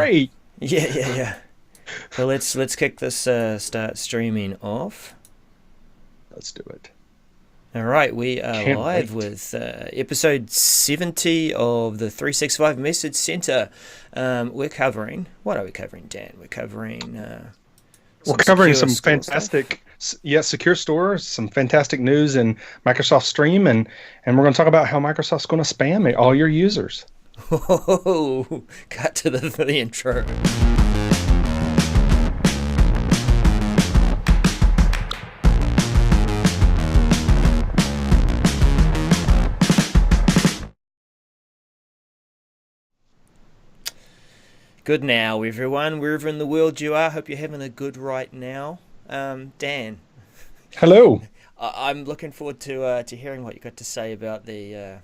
great. Yeah. So let's kick this start streaming off. Let's do it. All right, we are Can't live wait. with episode 70 of the 365 Message Center. We're covering, what are we covering, Dan? We're covering We're some covering secure some store stuff. fantastic, secure stores, some fantastic news in Microsoft Stream, and we're going to talk about how Microsoft's going to spam all your users. Whoa, cut to the intro. Good now, everyone, wherever in the world you are. Hope you're having a good right now. Dan, Hello. I'm looking forward to hearing what you got to say about the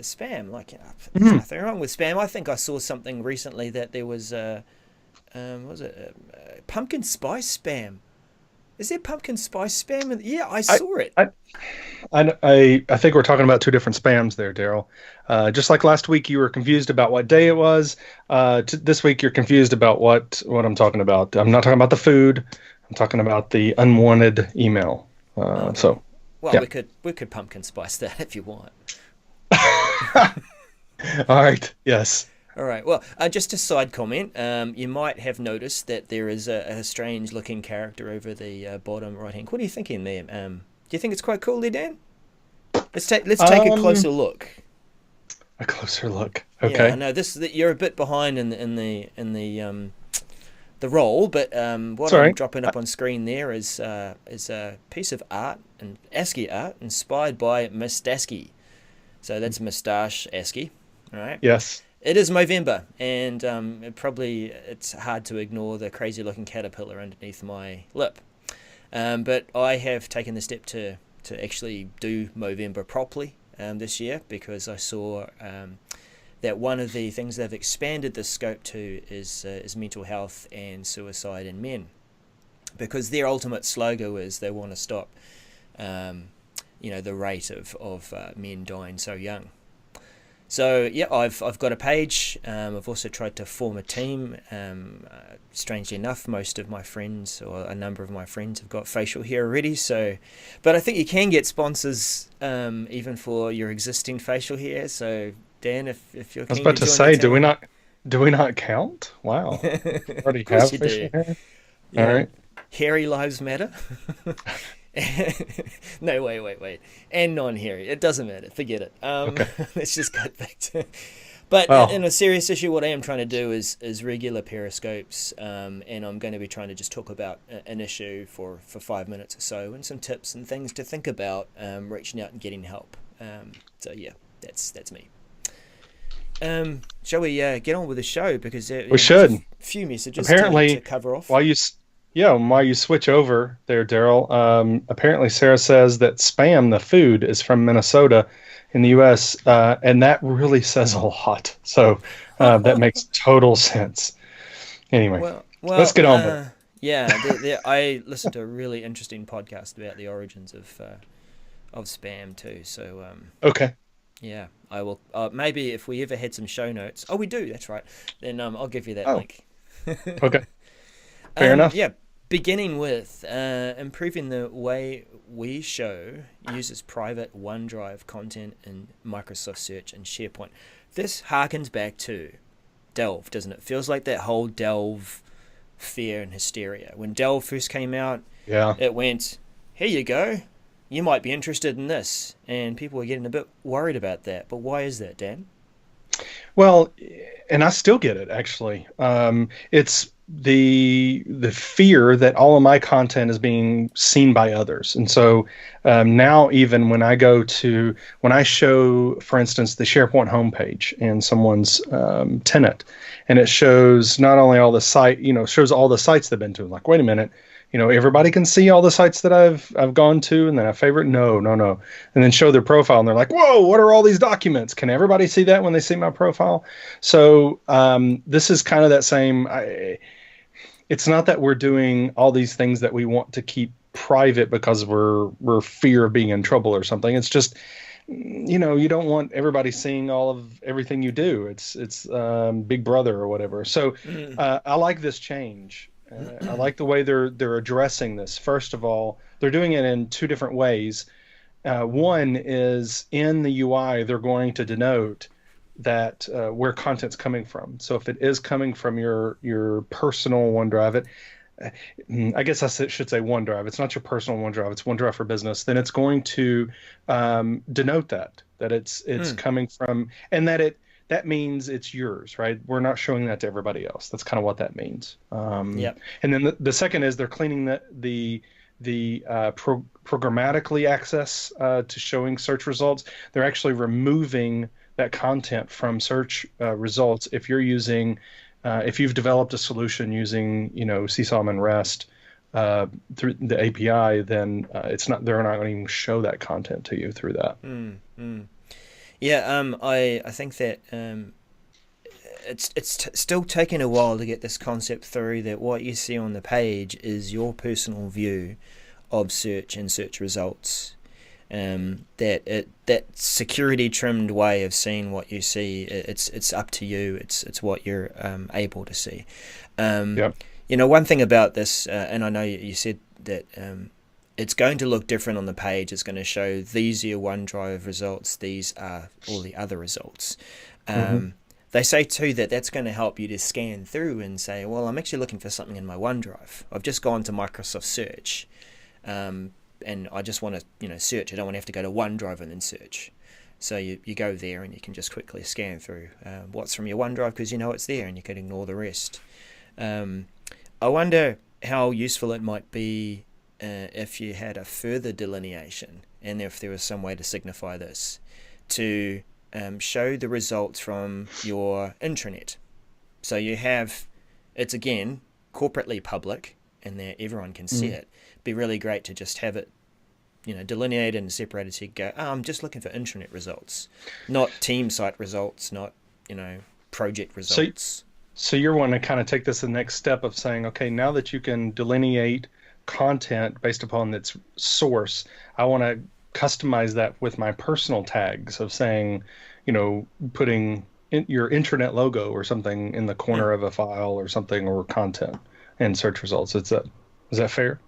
spam. Like, there's Hmm. nothing wrong with spam. I think I saw something recently that there was what was it pumpkin spice spam? Is there pumpkin spice spam? Yeah, I I, saw it. I, I think we're talking about two different spams there, Daryl. Just like last week, you were confused about what day it was. This week, you're confused about what I'm talking about. I'm not talking about the food. I'm talking about the unwanted email. Okay. So, Well, yeah. we could pumpkin spice that if you want. All right. Yes. All right. Well, just a side comment. You might have noticed that there is a strange-looking character over the bottom right-hand. What are you thinking there? Do you think it's quite cool there, Dan? Let's take a Um, closer look. a closer look. Yeah, I Okay. know you're a bit behind in the role, but what It's all I'm right. dropping up on screen there is a piece of art and ASCII art inspired by Miss Dasky. So that's Moustache ASCII. All right. Yes. It is Movember, and it's hard to ignore the crazy-looking caterpillar underneath my lip. But I have taken the step to actually do Movember properly this year because I saw that one of the things they've expanded the scope to is mental health and suicide in men, because their ultimate slogan is they want to stop, the rate of men dying so young. So yeah, I've got a page. I've also tried to form a team. Strangely enough, most of my friends, or a number of my friends, have got facial hair already. So, but I think you can get sponsors even for your existing facial hair. So Dan, if you're I was keen about to to join the say, team, do we not count? Wow. of Already course have you facial do. hair? All Yeah, right. hairy lives matter. No, wait. And non-hairy. It doesn't matter. Forget it. Okay. Let's just cut back to. But in Well, a serious issue, what I am trying to do is regular periscopes, and I'm going to be trying to just talk about an issue for 5 minutes or so, and some tips and things to think about, reaching out and getting help. So yeah, that's me. Shall we get on with the show, because we there's a should. few messages to Apparently, cover off. while you, yeah, while you switch over there, Daryl, apparently Sarah says that Spam, the food, is from Minnesota in the U.S., and that really says a lot. So that makes total sense. Anyway, Well, let's well, get on with it. yeah. I listened to a really interesting podcast about the origins of spam too. So Okay. yeah, I will. Maybe if we ever had some show notes. Oh, we do. That's right. Then I'll give you that Oh, link. okay. Fair enough. Yeah. Beginning with improving the way we show users private OneDrive content in Microsoft Search and SharePoint. This harkens back to Delve, doesn't it? Feels like that whole Delve fear and hysteria. When Delve first came out, Yeah. it went, here you go, you might be interested in this. And people were getting a bit worried about that. But why is that, Dan? Well, and I still get it actually. It's the fear that all of my content is being seen by others, and so now even when I show, for instance, the SharePoint homepage and someone's tenant, and it shows not only all the site, shows all the sites they've been to. Like, wait a minute, everybody can see all the sites that I've gone to and then I favorite. No, no, no. And then show their profile and they're like, whoa, what are all these documents? Can everybody see that when they see my profile? So this is kind of that same. It's not that we're doing all these things that we want to keep private because we're fear of being in trouble or something. It's just you don't want everybody seeing all of everything you do. It's Big Brother or whatever. So Mm. I like this change. I like the way they're addressing this. First of all, they're doing it in two different ways. One is in the UI, they're going to denote that where content's coming from. So if it is coming from your personal OneDrive, I guess should say OneDrive. It's not your personal OneDrive. It's OneDrive for Business. Then it's going to denote that it's Mm. coming from, and that means it's yours, right? We're not showing that to everybody else. That's kind of what that means. Yep. And then the second is they're cleaning the programmatically access to showing search results. They're actually removing that content from search results if you've developed a solution using, CSOM and REST through the API, then they're not going to even show that content to you through that. Mm. Mm. Yeah. I think that it's still taking a while to get this concept through that what you see on the page is your personal view of search and search results. That security trimmed way of seeing what you see, it's up to you. It's what you're able to see. Yep. One thing about this, and I know you said that it's going to look different on the page. It's going to show these are your OneDrive results. These are all the other results. Hmm. They say too that that's going to help you to scan through and say, well, I'm actually looking for something in my OneDrive. I've just gone to Microsoft Search. And I just want to, search. I don't want to have to go to OneDrive and then search. So you go there and you can just quickly scan through what's from your OneDrive because you know it's there and you can ignore the rest. I wonder how useful it might be if you had a further delineation and if there was some way to signify this to show the results from your intranet. So it's again corporately public and that everyone can see it. Be really great to just have it, delineated and separated so you go, I'm just looking for intranet results, not team site results, not, project results. So you're wanting to kind of take this the next step of saying, okay, now that you can delineate content based upon its source, I want to customize that with my personal tags of saying, putting your intranet logo or something in the Mm. corner of a file or something or content and search results. Is that fair?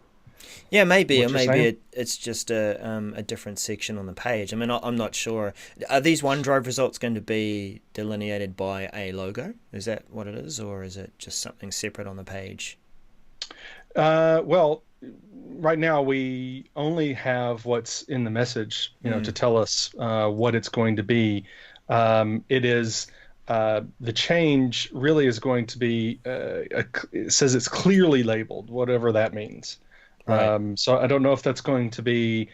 Yeah, maybe, or What you're maybe saying? it's just a different section on the page. I mean, I'm not sure. Are these OneDrive results going to be delineated by a logo? Is that what it is, or is it just something separate on the page? Well, right now we only have what's in the message, to Mm. tell us what it's going to be. It is the change really is going to be. It says it's clearly labeled, whatever that means. Right. So I don't know if that's going to be.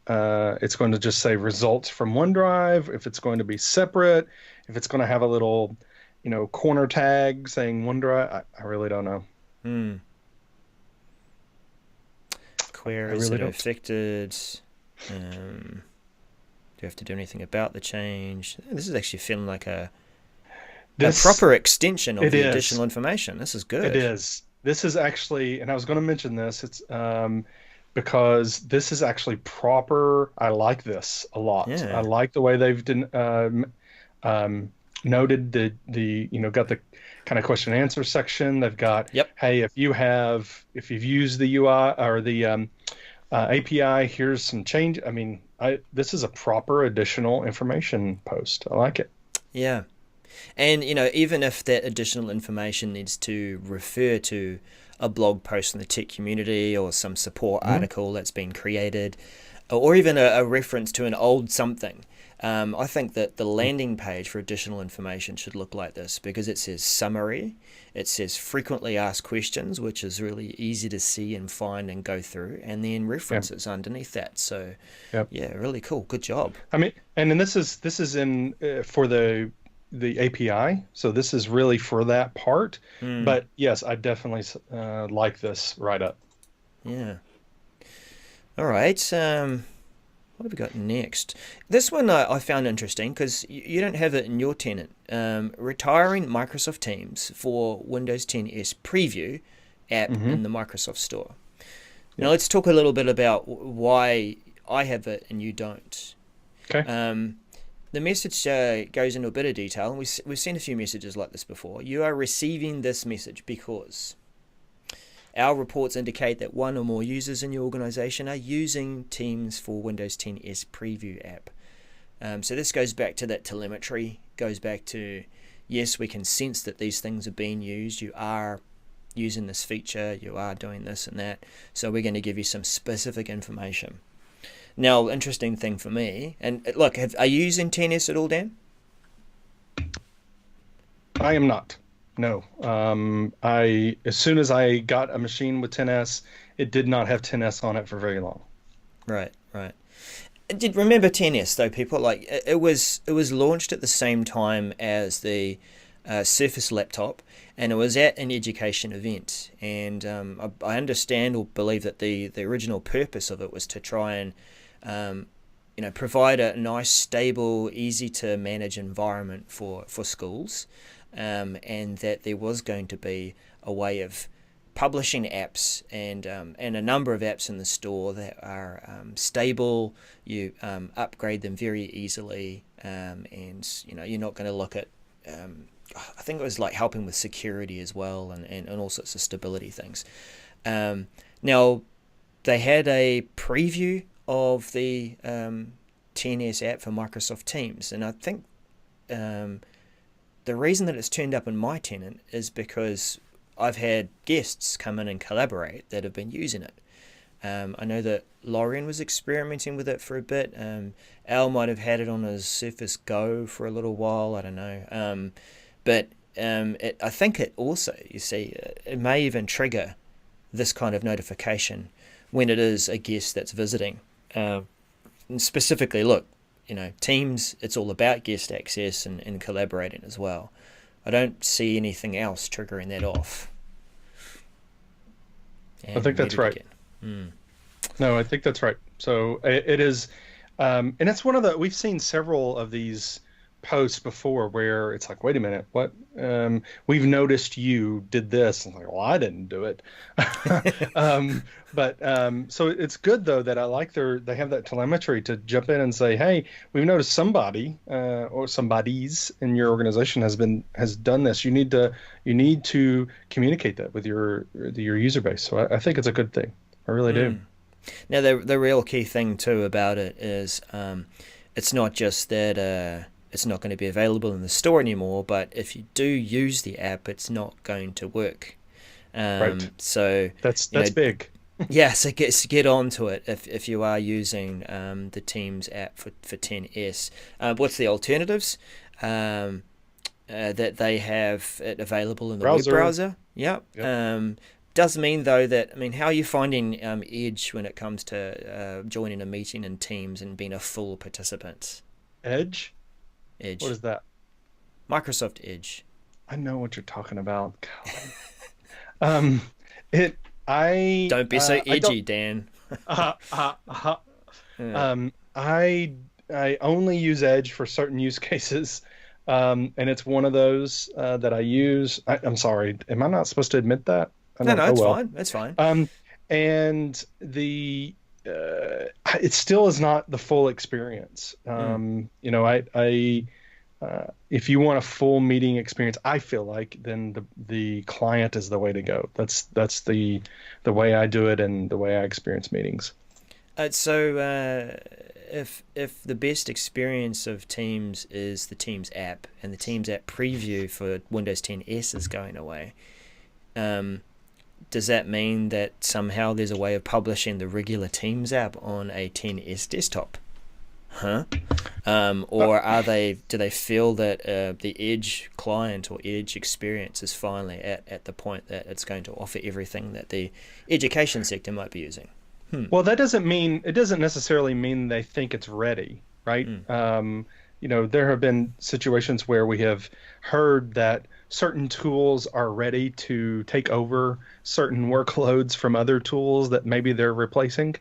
It's going to just say results from OneDrive. If it's going to be separate. If it's going to have a little, corner tag saying OneDrive. I really don't know. Mm. I Queries really that are don't. affected. Do you have to do anything about the change? This is actually feeling like a This proper extension of it the is. additional information. This is It good. is. This is actually, and I was going to mention this. It's because this is actually proper. I like this a lot. I Yeah. like the way they've um, noted got the kind of question and answer section. They've got, Yep. hey, if you've used the UI or the API, here's some change. I mean, this is a proper additional information post. I like it. Yeah. And, even if that additional information needs to refer to a blog post in the tech community or some support Mhm. article that's been created, or even a reference to an old something, I think that the landing page for additional information should look like this because it says summary, it says frequently asked questions, which is really easy to see and find and go through, and then Yeah. references underneath that. So, Yeah. yeah, really cool. Good job. I mean, and then this is in for the API, so this is really for that part. Hmm. But yes, I definitely like this write up. Yeah. All right. What have we got next? This one I found interesting because you don't have it in your tenant. Retiring Microsoft Teams for Windows 10s Preview app Hmm. in the Microsoft Store. Now Yep. let's talk a little bit about why I have it and you don't. Okay. The message goes into a bit of detail, and we've seen a few messages like this before. You are receiving this message because our reports indicate that one or more users in your organization are using Teams for Windows 10s Preview app. So this goes back to that telemetry, goes back to, yes, we can sense that these things are being used. You are using this feature, you are doing this and that. So we're going to give you some specific information. Now, interesting thing for me, and look, are you using 10s at all, Dan? I am not. No. As soon as I got a machine with 10s, it did not have 10s on it for very long. Right, right. Did remember 10s though, people? Like it was launched at the same time as the Surface laptop, and it was at an education event. And I understand or believe that the original purpose of it was to try and provide a nice, stable, easy to manage environment for schools, and that there was going to be a way of publishing apps and a number of apps in the store that are stable. You upgrade them very easily, and you're not going to look at. I think it was like helping with security as well, and all sorts of stability things. Now, they had a preview of the 10s app for Microsoft Teams, and I think the reason that it's turned up in my tenant is because I've had guests come in and collaborate that have been using it. I know that Lauren was experimenting with it for a bit. Al might have had it on his Surface Go for a little while. I don't know. But I think it also, you see, it may even trigger this kind of notification when it is a guest that's visiting. And specifically, look, Teams, it's all about guest access and collaborating as well. I don't see anything else triggering that off. And I think that's right. No, I think that's right. So it is, and it's one of we've seen several of these posts before where it's like, wait a minute, what? We've noticed you did this. I'm like, well, I didn't do it. So it's good though that I like they have that telemetry to jump in and say, hey, we've noticed somebody or somebody's in your organization has done this. You need to communicate that with your user base. So I think it's a good thing. I really do. Now the real key thing too about it is it's not just that it's not going to be available in the store anymore, but if you do use the app, it's not going to work. Right. So that's big. Yeah, so get onto it if you are using the Teams app for 10s. What's the alternatives? That they have it available in the web browser. Yep. Does mean though that, how are you finding Edge when it comes to joining a meeting in Teams and being a full participant? Edge. What is that? Microsoft Edge. I know what you're talking about. Don't be so edgy, Dan. I only use Edge for certain use cases, and it's one of those that I use. I'm sorry, am I not supposed to admit that? No, it's fine. It's fine. And it still is not the full experience. If you want a full meeting experience, I feel like then the client is the way to go. That's the way I do it and the way I experience meetings. So if the best experience of Teams is the Teams app and the Teams app preview for Windows 10s is going away, does that mean that somehow there's a way of publishing the regular Teams app on a 10s desktop? Or do they feel that the Edge client or Edge experience is finally at the point that it's going to offer everything that the education sector might be using? Well, it doesn't necessarily mean they think it's ready, right? There have been situations where we have heard that certain tools are ready to take over certain workloads from other tools that maybe they're replacing.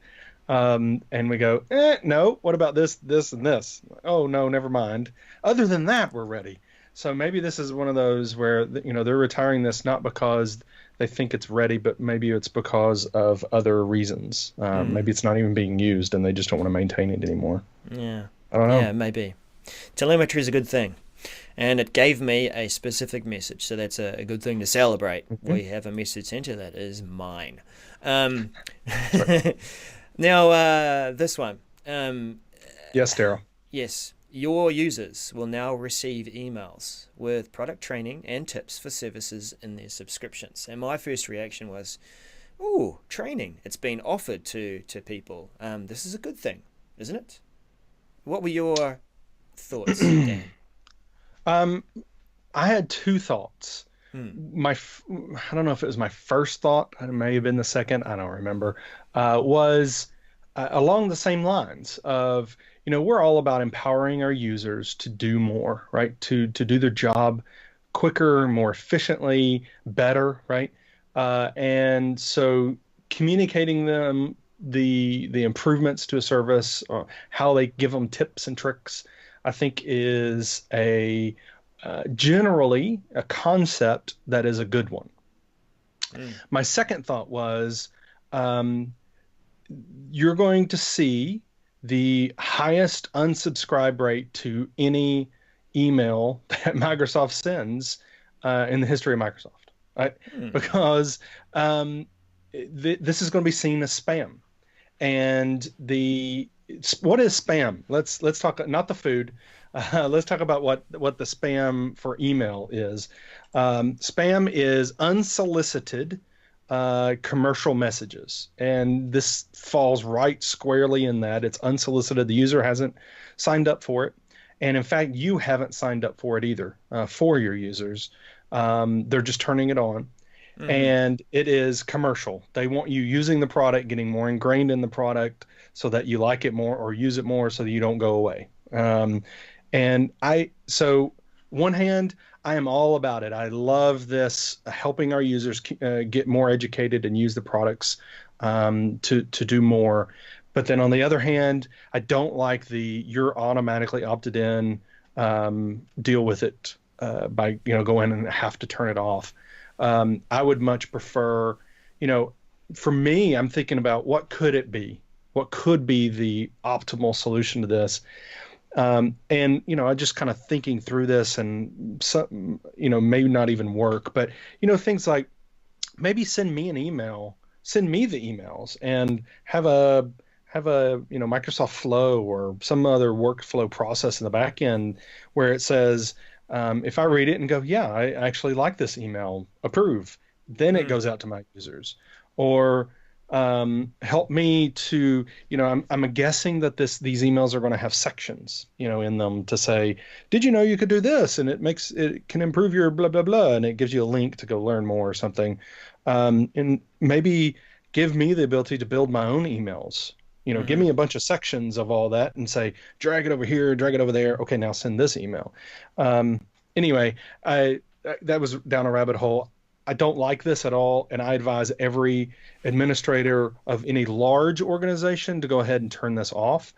And we go, no, what about this, and this? Oh, no, never mind. Other than that, we're ready. So maybe this is one of those where, they're retiring this not because they think it's ready, but maybe it's because of other reasons. Maybe it's not even being used and they just don't want to maintain it anymore. Yeah. I don't know. Yeah, maybe. Telemetry is a good thing. And it gave me a specific message, so that's a good thing to celebrate. Mhm. We have a message center that is mine. Um, That's right. now, this one. Yes, Daryl. Yes, your users will now receive emails with product training and tips for services in their subscriptions. And my first reaction was, "Ooh, training! It's been offered to people. This is a good thing, isn't it?" What were your thoughts, Dan? Um, I had two thoughts. Hmm. I don't know if it was my first thought, it may have been the second, I don't remember, was along the same lines of, we're all about empowering our users to do more, right? To do their job quicker, more efficiently, better, right? And so communicating them the improvements to a service, how they give them tips and tricks, I think is a generally a concept that is a good one. Hmm. My second thought was um, you're going to see the highest unsubscribe rate to any email that Microsoft sends in the history of Microsoft, right? Hmm. Because this is going to be seen as spam. And the what is spam? Let's talk not the food. Let's talk about what the spam for email is. Spam is unsolicited commercial messages, and this falls right squarely in that it's unsolicited. The user hasn't signed up for it, and in fact, you haven't signed up for it either for your users. They're just turning it on, Hmm. and it is commercial. They want you using the product, getting more ingrained in the product so that you like it more or use it more so that you don't go away. So one hand, I am all about it. I love this helping our users get more educated and use the products to do more. But then on the other hand, I don't like the you're automatically opted in, deal with it by go in and have to turn it off. I would much prefer, you know, for me, I'm thinking about what could it be? What could be the optimal solution to this? And I just kind of thinking through this, and some, maybe not even work, but things like maybe send me an email, send me the emails, and have a Microsoft Flow or some other workflow process in the back end where it says, if I read it and go, yeah, I actually like this email, approve, then it Hmm. goes out to my users. Or help me to, I'm guessing that these emails are going to have sections, in them to say, did you know you could do this? And it can improve your blah, blah, blah. And it gives you a link to go learn more or something. And maybe give me the ability to build my own emails. Give Hmm. me a bunch of sections of all that and say, drag it over here, drag it over there. Okay, now send this email. Anyway, that was down a rabbit hole. I don't like this at all, and I advise every administrator of any large organization to go ahead and turn this off,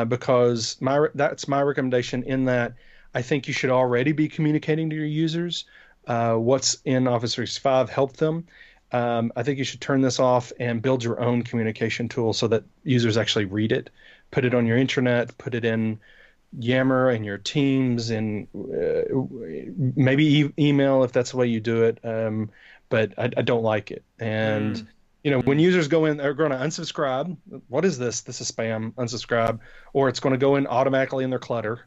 because that's my recommendation. In that, I think you should already be communicating to your users what's in Office 365, help them. I think you should turn this off and build your own communication tool so that users actually read it. Put it on your intranet, put it in Yammer and your Teams, and maybe email if that's the way you do it. But I don't like it. And Hmm. when Hmm. users go in, they're going to unsubscribe. What is this? This is spam. Unsubscribe, or it's going to go in automatically in their clutter.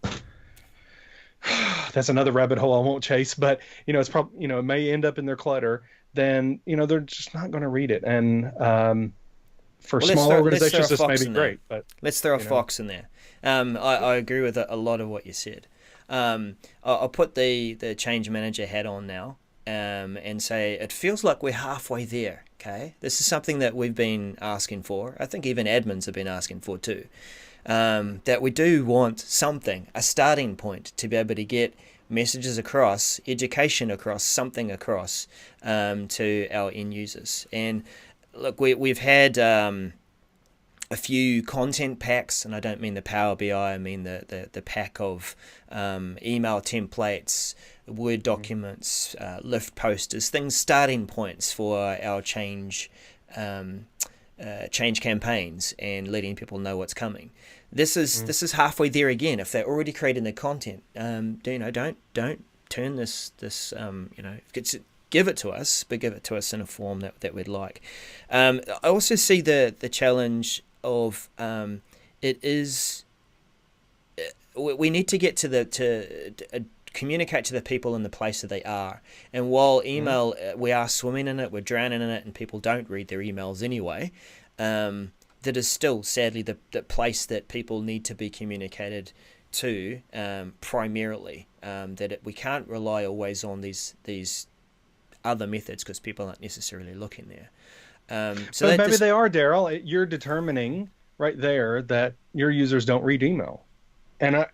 That's another rabbit hole I won't chase. But it's probably it may end up in their clutter. Then they're just not going to read it. And for Well, let's small throw a organizations, this may fox be in there. great. But Let's throw a you know, fox in there. I agree with a lot of what you said. I'll put the change manager hat on now, and say it feels like we're halfway there. Okay, this is something that we've been asking for. I think even admins have been asking for too. That we do want something, a starting point to be able to get messages across, education across, something across to our end users. And look, we've had a few content packs, and I don't mean the Power BI, I mean the pack of email templates, Word documents, lift posters, things, starting points for our change um, change campaigns and letting people know what's coming. This is halfway there again. If they're already creating the content, don't turn this give it to us, but give it to us in a form that we'd like. I also see the challenge of it is we need to get to communicate to the people in the place that they are. And while email, we are swimming in it, we're drowning in it, and people don't read their emails anyway, that is still, sadly, the place that people need to be communicated to primarily. We can't rely always on these other methods because people aren't necessarily looking there. But maybe they are, Darrell. You're determining right there that your users don't read email. And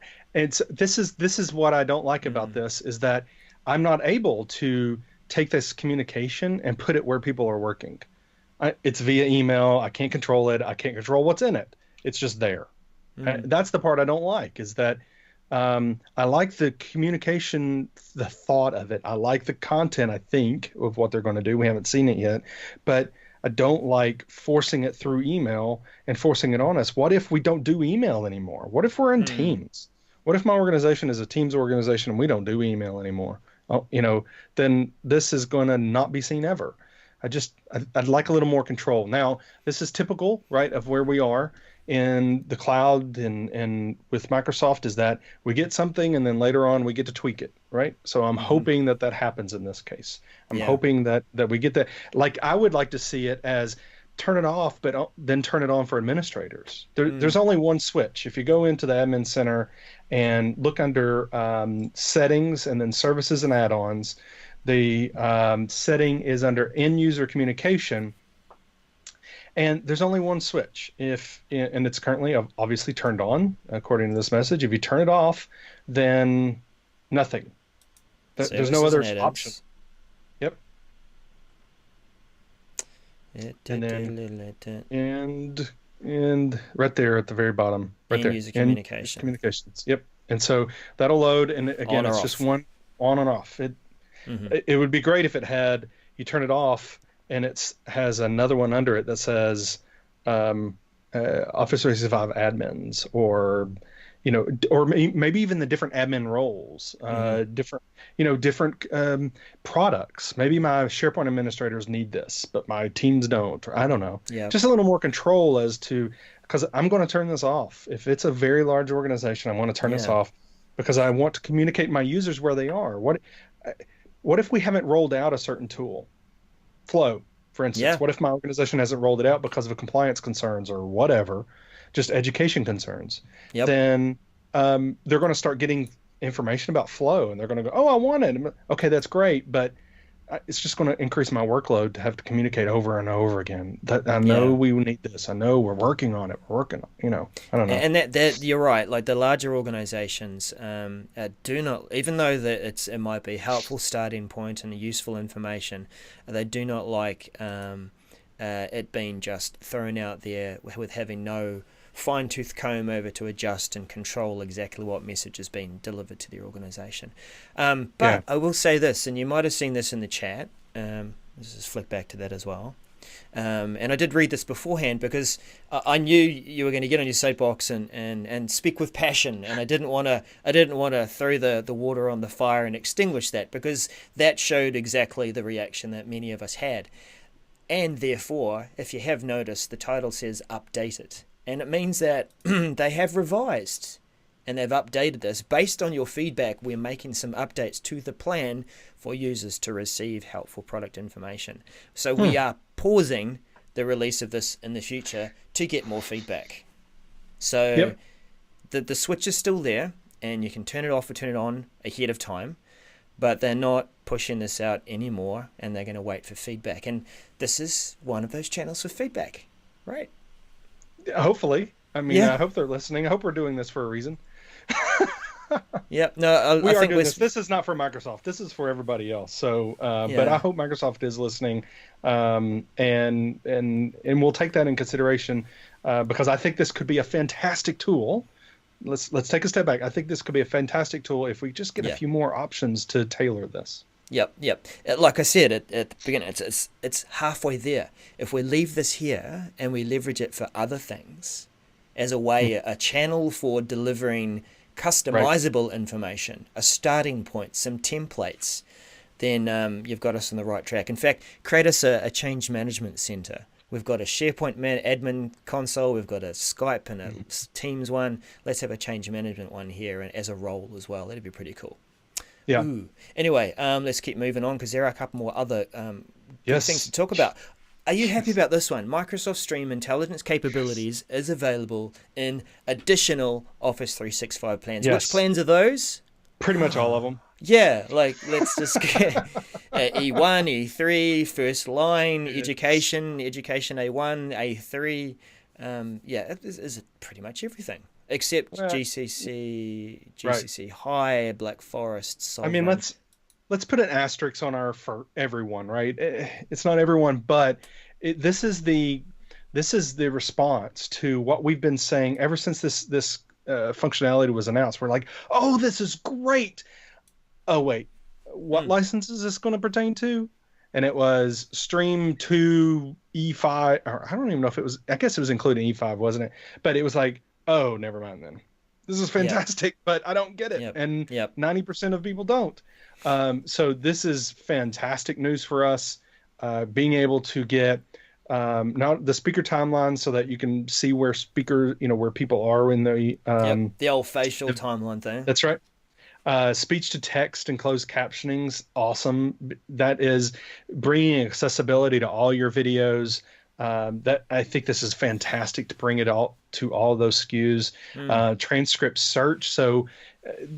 this is what I don't like about this, is that I'm not able to take this communication and put it where people are working. It's via email. I can't control it. I can't control what's in it. It's just there. That's the part I don't like, is that I like the communication, the thought of it. I like the content, I think, of what they're going to do. We haven't seen it yet, but I don't like forcing it through email and forcing it on us. What if we don't do email anymore? What if we're in Teams? What if my organization is a Teams organization and we don't do email anymore? Then this is going to not be seen ever. I'd like a little more control. Now, this is typical, right, of where we are in the cloud and with Microsoft, is that we get something and then later on we get to tweak it, right? So I'm hoping that happens in this case. I'm hoping that we get that. Like, I would like to see it as turn it off, but then turn it on for administrators. There's only one switch. If you go into the admin center and look under settings and then services and add-ons, the setting is under end user communication. And there's only one switch, and it's currently obviously turned on according to this message. If you turn it off, then nothing. There's no other option. Yep. And right there at the very bottom, right there. User communication. Communications. Yep. And so that'll load, and again, it's just one on and off. It would be great if it had, you turn it off, and it has another one under it that says Office 365 admins, or maybe even the different admin roles, different products. Maybe my SharePoint administrators need this, but my teams don't. Or I don't know. Yeah. Just a little more control as to, because I'm going to turn this off. If it's a very large organization, I want to turn this off because I want to communicate my users where they are. What if we haven't rolled out a certain tool? Flow, for instance. What if my organization hasn't rolled it out because of compliance concerns or whatever, just education concerns? Then they're going to start getting information about Flow, and they're going to go, oh, I want it. Okay, that's great, but it's just going to increase my workload to have to communicate over and over again. I know we need this. I know we're working on it. We're working on, I don't know. And that you're right. Like the larger organizations do not, even though it might be a helpful starting point and useful information, they do not like it being just thrown out there with having no fine-tooth comb over to adjust and control exactly what message is being delivered to the organization. But I will say this, and you might have seen this in the chat. Let's just flick back to that as well. And I did read this beforehand because I knew you were going to get on your soapbox and speak with passion, and I didn't want to throw the water on the fire and extinguish that, because that showed exactly the reaction that many of us had. And therefore, if you have noticed, the title says updated. And it means that they have revised and they've updated this. Based on your feedback, we're making some updates to the plan for users to receive helpful product information. So we are pausing the release of this in the future to get more feedback. So the switch is still there, and you can turn it off or turn it on ahead of time, but they're not pushing this out anymore, and they're going to wait for feedback. And this is one of those channels for feedback, right? Hopefully. I mean, I hope they're listening. I hope we're doing this for a reason. No, we are doing this. This is not for Microsoft. This is for everybody else. So, but I hope Microsoft is listening, and we'll take that in consideration, because I think this could be a fantastic tool. Let's take a step back. I think this could be a fantastic tool if we just get a few more options to tailor this. Yep, yep. Like I said at the beginning, it's halfway there. If we leave this here and we leverage it for other things as a Mm, way, a channel for delivering right. customizable information, a starting point, some templates, then you've got us on the right track. In fact, create us a change management center. We've got a SharePoint admin console. We've got a Skype and a Mm. Teams one. Let's have a change management one here and as a role as well. That'd be pretty cool. Yeah. Ooh. Anyway, let's keep moving on because there are a couple more other good things to Yes. talk about. Are you happy Yes. about this one? Microsoft Stream intelligence Yes. capabilities is available in additional Office 365 plans. Which Yes. plans are those? Pretty much all of them. Yeah, like let's just get E1, E3, first line, Yes. education A1, A3. Yeah, it is pretty much everything except Well, right. GCC High, Black Forest, I mean, Sovereign. let's put an asterisk on our for everyone, right? It's not everyone, but this is the response to what we've been saying ever since this functionality was announced. We're like, oh, this is great. Oh wait, what Mm, license is this going to pertain to? And it was Stream to E5, or I don't even know if it was. I guess it was including E5, wasn't it? But it was like, oh, never mind then. This is yep, fantastic, but I don't get it, yep, and yep. 90% of people don't. So this is fantastic news for us. Being able to get now the speaker timeline so that you can see where where people are in Yep, the old facial the timeline thing. that's right. Speech to text and closed captioning's awesome. That is bringing accessibility to all your videos. That I think this is fantastic to bring it all to all those SKUs. Mm. Transcript search. So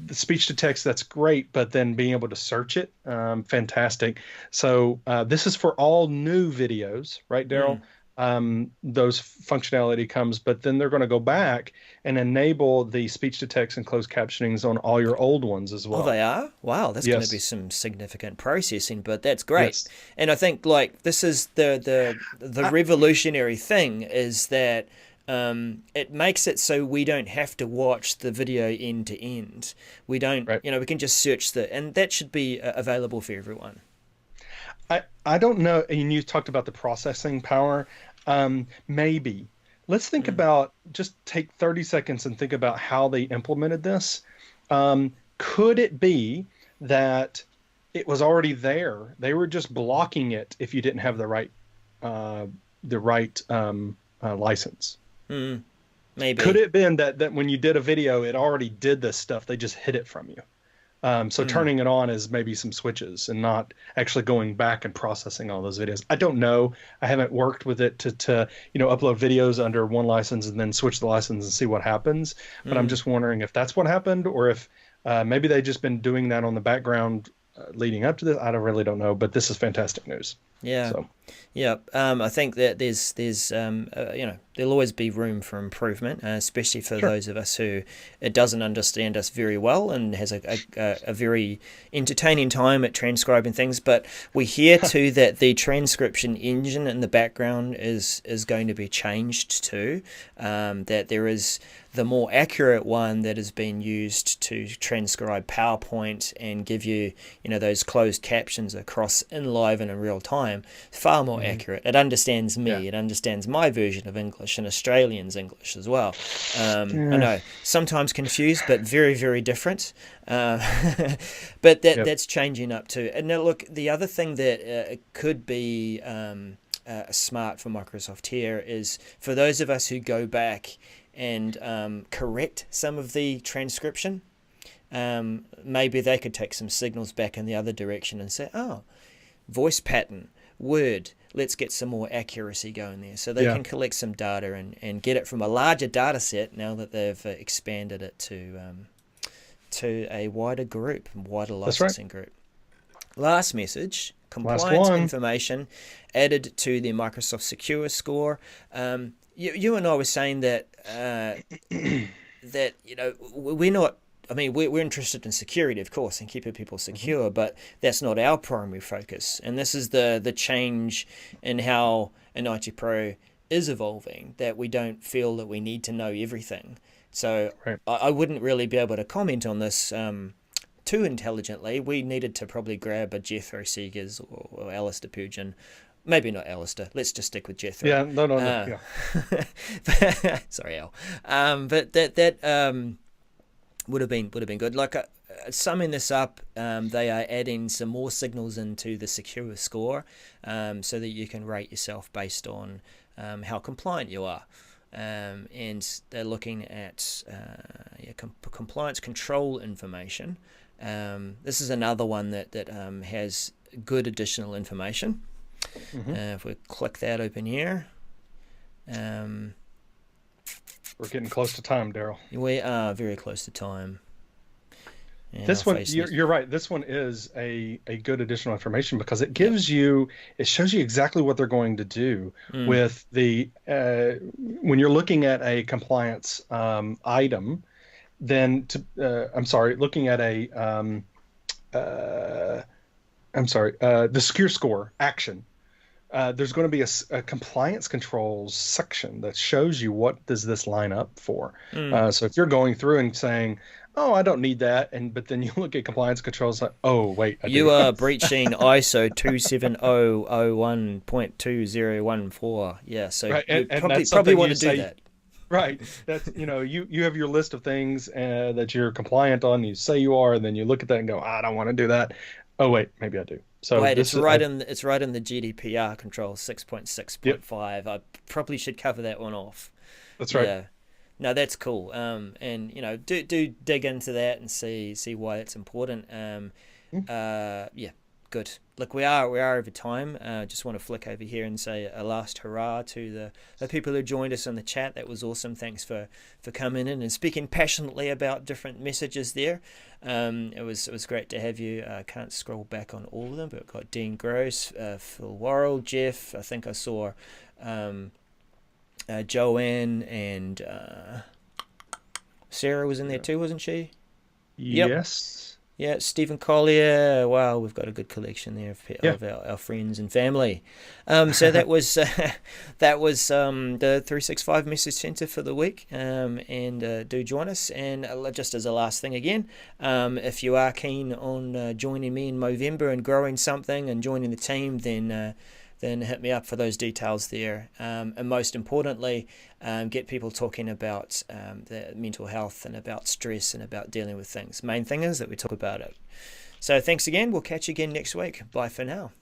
the speech to text, that's great, but then being able to search it, fantastic. So this is for all new videos, right, Daryl? Mm. Those functionality comes, but then they're going to go back and enable the speech to text and closed captionings on all your old ones as Oh, well. they are? Wow, that's going to be Yes, some significant processing, but that's great. yes, And I think like this is the I, revolutionary thing is that it makes it so we don't have to watch the video end to end. We don't, right. we can just search and that should be available for everyone. I don't know. And you talked about the processing power. Maybe. Let's think Mm. about just take 30 seconds and think about how they implemented this. Could it be that it was already there? They were just blocking it if you didn't have uh, the right license. Mm. Could Maybe. it have been that when you did a video, it already did this stuff? They just hid it from you. So Mm. turning it on is maybe some switches and not actually going back and processing all those videos. I don't know. I haven't worked with it to upload videos under one license and then switch the license and see what happens. But I'm Mm. just wondering if that's what happened or if maybe they just been doing that on the background leading up to this. I don't really don't know. But this is fantastic news. Yeah. So Yeah, I think that there's there'll always be room for improvement, especially for sure. those of us who it doesn't understand us very well and has a very entertaining time at transcribing things. But we hear too that the transcription engine in the background is going to be changed too. That there is the more accurate one that has been used to transcribe PowerPoint and give you those closed captions across in live and in real time far more Hmm. accurate. It understands Yeah. me. It understands my version of English and Australians' English as well. I Yeah. know sometimes confused, but very very different. Uh, but Yep. that's changing up too. And now look, the other thing that could be smart for Microsoft here is for those of us who go back and correct some of the transcription. Maybe they could take some signals back in the other direction and say, oh, voice pattern, word, let's get some more accuracy going there. So they Yeah. can collect some data and get it from a larger data set now that they've expanded it to a wider group, wider That's right. licensing group. Last message, Last compliance one. information added to the Microsoft Secure Score. You and I were saying that that we're not. I mean, we're interested in security, of course, and keeping people Mhm. secure, but that's not our primary focus. And this is the change in how an IT Pro is evolving, that we don't feel that we need to know everything. So Right. I wouldn't really be able to comment on this too intelligently, we needed to probably grab a Jethro Seegers or Alistair Pugin. Maybe not Alistair. Let's just stick with Jethro. Yeah, no, yeah. Sorry, Al. But that would have been good. Like summing this up, they are adding some more signals into the secure score, so that you can rate yourself based on how compliant you are. And they're looking at compliance control information. This is another one that has good additional information. If we click that open here, we're getting close to time, Darrell. we are very close to time. And This one, you're right. This one is a good additional information because it gives you, it shows you exactly what they're going to do with the, when you're looking at a compliance item, then looking at the secure score action. There's going to be a compliance controls section that shows you what does this line up for. So if you're going through and saying, "Oh, I don't need that," but then you look at compliance controls like, "Oh, wait, I do." You are breaching ISO 27001.2014. Yeah, so right. you and probably want to do that. Right. That's, you have your list of things that you're compliant on. You say you are, and then you look at that and go, "I don't want to do that." Oh, wait, maybe I do. So wait, it's right in the GDPR control 6.6.5. I probably should cover that one off. That's right. Yeah. No, that's cool. And do dig into that and see why it's important. Yeah, good. Look, we are over time. Just want to flick over here and say a last hurrah to the people who joined us in the chat. That was awesome. Thanks for coming in and speaking passionately about different messages there. It was great to have you. I can't scroll back on all of them, but we've got Dean Gross, Phil Worrell, Jeff. I think I saw Joanne and Sarah was in there too, wasn't she? Yes. Yeah, Stephen Collier. Wow, we've got a good collection there of our friends and family. So that was the 365 Message Center for the week. And do join us. And just as a last thing again, if you are keen on joining me in Movember and growing something and joining the team, then hit me up for those details there. And most importantly, get people talking about their mental health and about stress and about dealing with things. Main thing is that we talk about it. So thanks again. We'll catch you again next week. Bye for now.